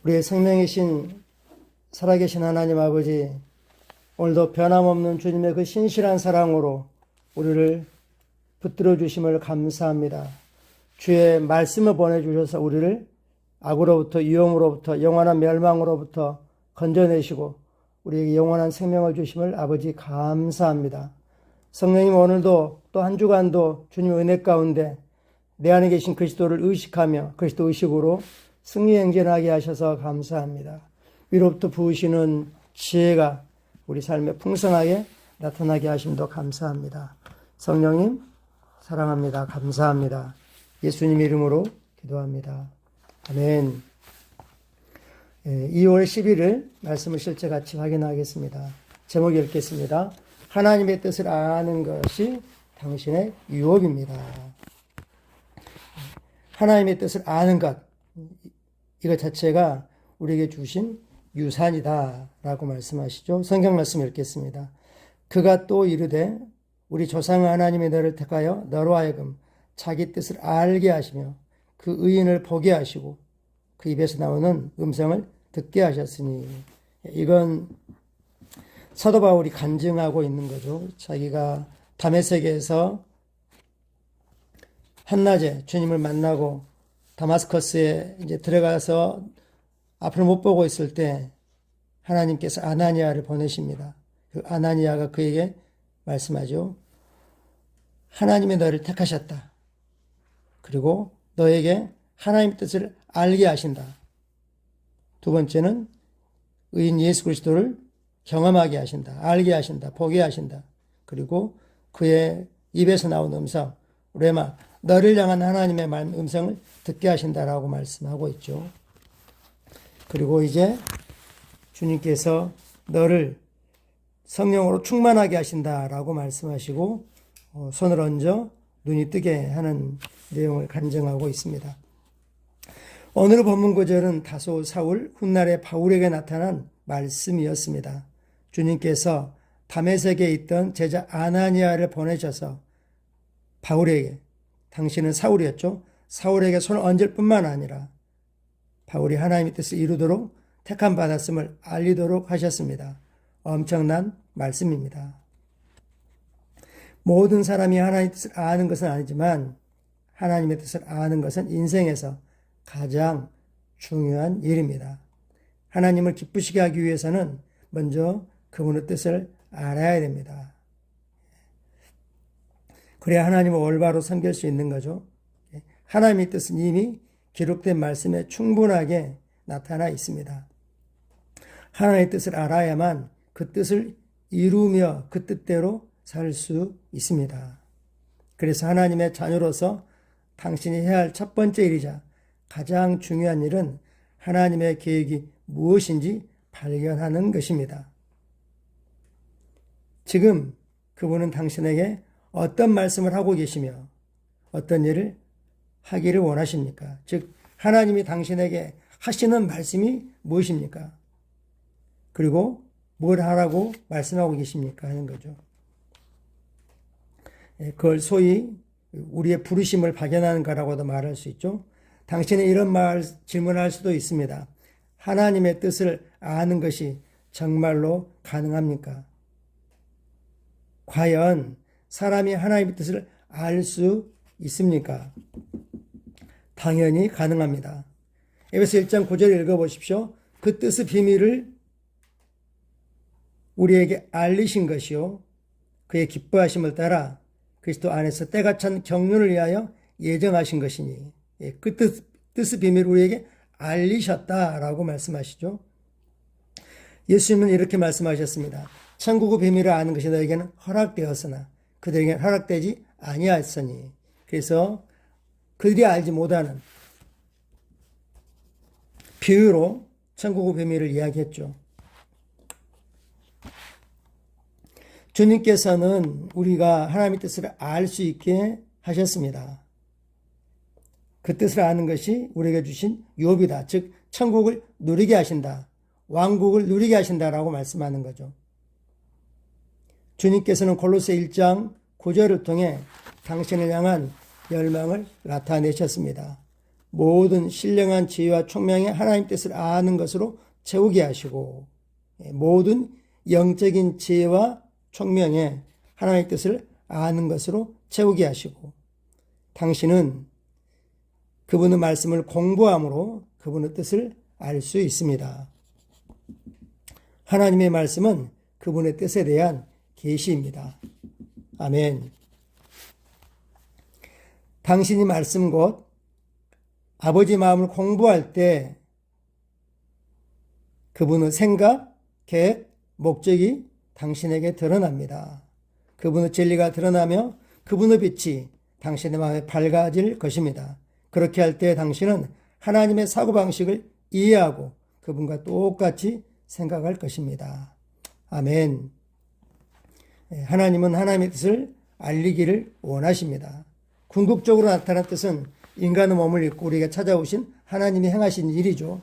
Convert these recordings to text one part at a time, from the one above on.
우리의 생명이신 살아계신 하나님 아버지, 오늘도 변함없는 주님의 그 신실한 사랑으로 우리를 붙들어 주심을 감사합니다. 주의 말씀을 보내주셔서 우리를 악으로부터, 유혹으로부터, 영원한 멸망으로부터 건져내시고 우리에게 영원한 생명을 주심을 아버지 감사합니다. 성령님, 오늘도 또 한 주간도 주님의 은혜 가운데 내 안에 계신 그리스도를 의식하며 그리스도 의식으로 승리행진하게 하셔서 감사합니다. 위로부터 부으시는 지혜가 우리 삶에 풍성하게 나타나게 하심도 감사합니다. 성령님 사랑합니다. 감사합니다. 예수님 이름으로 기도합니다. 아멘. 2월 11일 말씀을 실제 같이 확인하겠습니다. 제목 읽겠습니다. 하나님의 뜻을 아는 것이 당신의 유업입니다. 하나님의 뜻을 아는 것, 이것 자체가 우리에게 주신 유산이다 라고 말씀하시죠. 성경 말씀 읽겠습니다. 그가 또 이르되 우리 조상 하나님이 너를 택하여 너로 하여금 자기 뜻을 알게 하시며 그 의인을 보게 하시고 그 입에서 나오는 음성을 듣게 하셨으니, 이건 사도 바울이 간증하고 있는 거죠. 자기가 다메섹에서 한낮에 주님을 만나고 다마스커스에 이제 들어가서 앞을 못 보고 있을 때 하나님께서 아나니아를 보내십니다. 그 아나니아가 그에게 말씀하죠. 하나님이 너를 택하셨다. 그리고 너에게 하나님의 뜻을 알게 하신다. 두 번째는 의인 예수 그리스도를 경험하게 하신다. 알게 하신다. 보게 하신다. 그리고 그의 입에서 나온 음성, 레마, 너를 향한 하나님의 음성을 듣게 하신다라고 말씀하고 있죠. 그리고 이제 주님께서 너를 성령으로 충만하게 하신다라고 말씀하시고 손을 얹어 눈이 뜨게 하는 내용을 간증하고 있습니다. 오늘 본문 구절은 다소 사울, 훗날에 바울에게 나타난 말씀이었습니다. 주님께서 다메섹에 있던 제자 아나니아를 보내셔서 바울에게, 당신은 사울이었죠. 사울에게 손을 얹을 뿐만 아니라 바울이 하나님의 뜻을 이루도록 택함 받았음을 알리도록 하셨습니다. 엄청난 말씀입니다. 모든 사람이 하나님의 뜻을 아는 것은 아니지만 하나님의 뜻을 아는 것은 인생에서 가장 중요한 일입니다. 하나님을 기쁘시게 하기 위해서는 먼저 그분의 뜻을 알아야 됩니다. 그래야 하나님을 올바로 섬길 수 있는 거죠. 하나님의 뜻은 이미 기록된 말씀에 충분하게 나타나 있습니다. 하나님의 뜻을 알아야만 그 뜻을 이루며 그 뜻대로 살 수 있습니다. 그래서 하나님의 자녀로서 당신이 해야 할 첫 번째 일이자 가장 중요한 일은 하나님의 계획이 무엇인지 발견하는 것입니다. 지금 그분은 당신에게 어떤 말씀을 하고 계시며 어떤 일을 하기를 원하십니까? 즉 하나님이 당신에게 하시는 말씀이 무엇입니까? 그리고 뭘 하라고 말씀하고 계십니까? 하는 거죠. 그걸 소위 우리의 부르심을 발견하는 거라고도 말할 수 있죠. 당신은 이런 질문을 할 수도 있습니다. 하나님의 뜻을 아는 것이 정말로 가능합니까? 과연 사람이 하나님의 뜻을 알 수 있습니까? 당연히 가능합니다. 에베소 1장 9절 읽어보십시오. 그 뜻의 비밀을 우리에게 알리신 것이요 그의 기뻐하심을 따라 그리스도 안에서 때가 찬 경륜을 위하여 예정하신 것이니, 그 뜻의 비밀을 우리에게 알리셨다라고 말씀하시죠. 예수님은 이렇게 말씀하셨습니다. 천국의 비밀을 아는 것이 너에게는 허락되었으나 그들에게는 허락되지 아니하였으니. 그래서 그들이 알지 못하는 비유로 천국의 비밀을 이야기했죠. 주님께서는 우리가 하나님의 뜻을 알 수 있게 하셨습니다. 그 뜻을 아는 것이 우리에게 주신 유업이다. 즉 천국을 누리게 하신다. 왕국을 누리게 하신다라고 말씀하는 거죠. 주님께서는 골로새 1장 9절을 통해 당신을 향한 열망을 나타내셨습니다. 모든 신령한 지혜와 총명의 하나님 뜻을 아는 것으로 채우게 하시고, 모든 영적인 지혜와 총명의 하나님 뜻을 아는 것으로 채우게 하시고, 당신은 그분의 말씀을 공부함으로 그분의 뜻을 알 수 있습니다. 하나님의 말씀은 그분의 뜻에 대한 계시입니다. 아멘. 당신이 말씀 곧 아버지 마음을 공부할 때 그분의 생각, 계획, 목적이 당신에게 드러납니다. 그분의 진리가 드러나며 그분의 빛이 당신의 마음에 밝아질 것입니다. 그렇게 할 때 당신은 하나님의 사고방식을 이해하고 그분과 똑같이 생각할 것입니다. 아멘. 하나님은 하나님의 뜻을 알리기를 원하십니다. 궁극적으로 나타난 뜻은 인간의 몸을 입고 우리에게 찾아오신 하나님이 행하신 일이죠.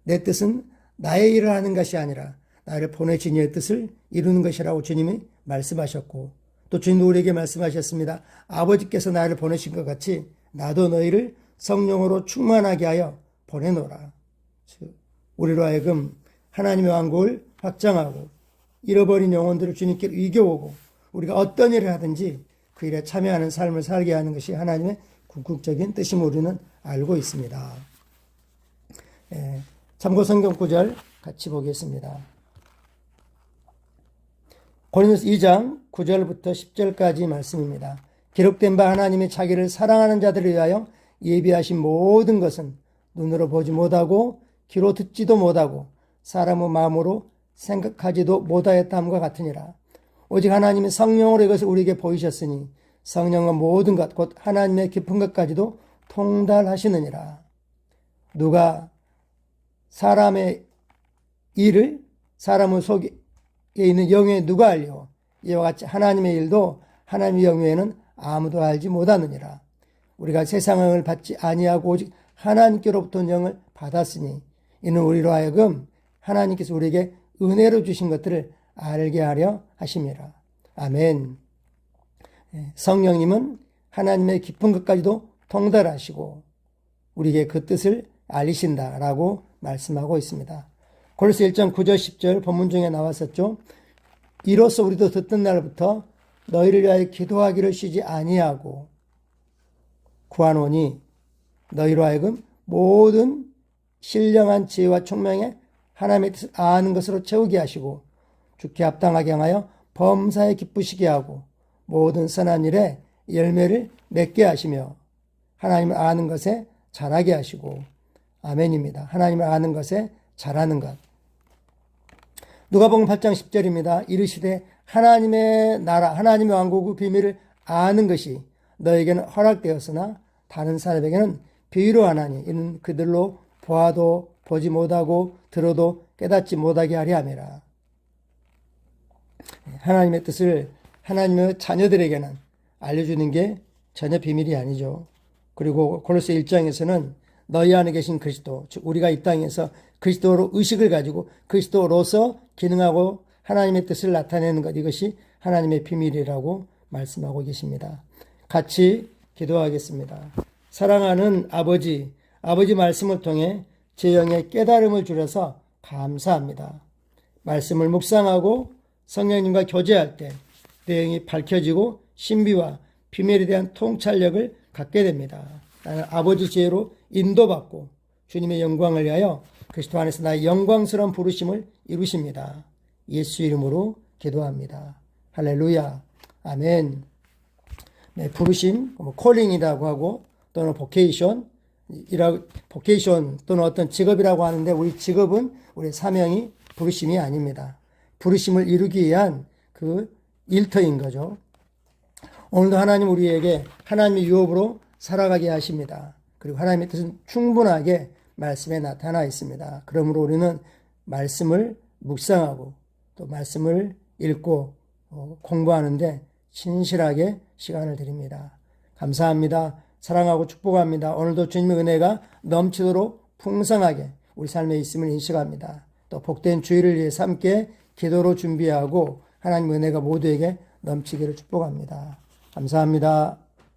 내 뜻은 나의 일을 하는 것이 아니라 나를 보내신 이의 뜻을 이루는 것이라고 주님이 말씀하셨고, 또 주님도 우리에게 말씀하셨습니다. 아버지께서 나를 보내신 것 같이 나도 너희를 성령으로 충만하게 하여 보내노라. 우리로 하여금 하나님의 왕국을 확장하고 잃어버린 영혼들을 주님께 이겨오고 우리가 어떤 일을 하든지 그 일에 참여하는 삶을 살게 하는 것이 하나님의 궁극적인 뜻임을 우리는 알고 있습니다. 참고 성경 구절 같이 보겠습니다. 고린도서 2장 9절부터 10절까지 말씀입니다. 기록된 바 하나님이 자기를 사랑하는 자들을 위하여 예비하신 모든 것은 눈으로 보지 못하고 귀로 듣지도 못하고 사람의 마음으로 생각하지도 못하였다함과 같으니라. 오직 하나님이 성령으로 이것을 우리에게 보이셨으니 성령은 모든 것 곧 하나님의 깊은 것까지도 통달하시느니라. 누가 사람의 일을 사람의 속에 있는 영에 누가 알려? 이와 같이 하나님의 일도 하나님의 영에는 아무도 알지 못하느니라. 우리가 세상을 받지 아니하고 오직 하나님께로부터 영을 받았으니 이는 우리로 하여금 하나님께서 우리에게 은혜로 주신 것들을 알게 하려 하심이라. 아멘. 성령님은 하나님의 깊은 것까지도 통달하시고 우리에게 그 뜻을 알리신다라고 말씀하고 있습니다. 고린도서 1장 9절 10절 본문 중에 나왔었죠. 이로써 우리도 듣던 날부터 너희를 위하여 기도하기를 쉬지 아니하고 구하노니 너희로 하여금 모든 신령한 지혜와 총명에 하나님의 뜻을 아는 것으로 채우게 하시고 주께 합당하게 향하여 범사에 기쁘시게 하고 모든 선한 일에 열매를 맺게 하시며 하나님을 아는 것에 잘하게 하시고. 아멘입니다. 하나님을 아는 것에 잘하는 것. 누가복음 8장 10절입니다. 이르시되 하나님의 나라 하나님의 왕국의 비밀을 아는 것이 너에게는 허락되었으나 다른 사람에게는 비유로 하나니 이는 그들로 보아도 보지 못하고 들어도 깨닫지 못하게 하려 함이라. 하나님의 뜻을 하나님의 자녀들에게는 알려주는 게 전혀 비밀이 아니죠. 그리고 고린도서 1장에서는 너희 안에 계신 그리스도, 즉 우리가 이 땅에서 그리스도로 의식을 가지고 그리스도로서 기능하고 하나님의 뜻을 나타내는 것, 이것이 하나님의 비밀이라고 말씀하고 계십니다. 같이 기도하겠습니다. 사랑하는 아버지 말씀을 통해 제 영에 깨달음을 주셔서 감사합니다. 말씀을 묵상하고 성령님과 교제할 때 내용이 밝혀지고 신비와 비밀에 대한 통찰력을 갖게 됩니다. 나는 아버지 지혜로 인도받고 주님의 영광을 위하여 그리스도 안에서 나의 영광스러운 부르심을 이루십니다. 예수 이름으로 기도합니다. 할렐루야. 아멘. 네, 부르심, 콜링이라고 하고 또는 보케이션 또는 어떤 직업이라고 하는데 우리 직업은 우리 사명이 부르심이 아닙니다. 부르심을 이루기 위한 그 일터인 거죠. 오늘도 하나님 우리에게 하나님의 유업으로 살아가게 하십니다. 그리고 하나님의 뜻은 충분하게 말씀에 나타나 있습니다. 그러므로 우리는 말씀을 묵상하고 또 말씀을 읽고 공부하는데 신실하게 시간을 드립니다. 감사합니다. 사랑하고 축복합니다. 오늘도 주님의 은혜가 넘치도록 풍성하게 우리 삶에 있음을 인식합니다. 또 복된 주일을 위해서 함께 기도로 준비하고 하나님의 은혜가 모두에게 넘치기를 축복합니다. 감사합니다.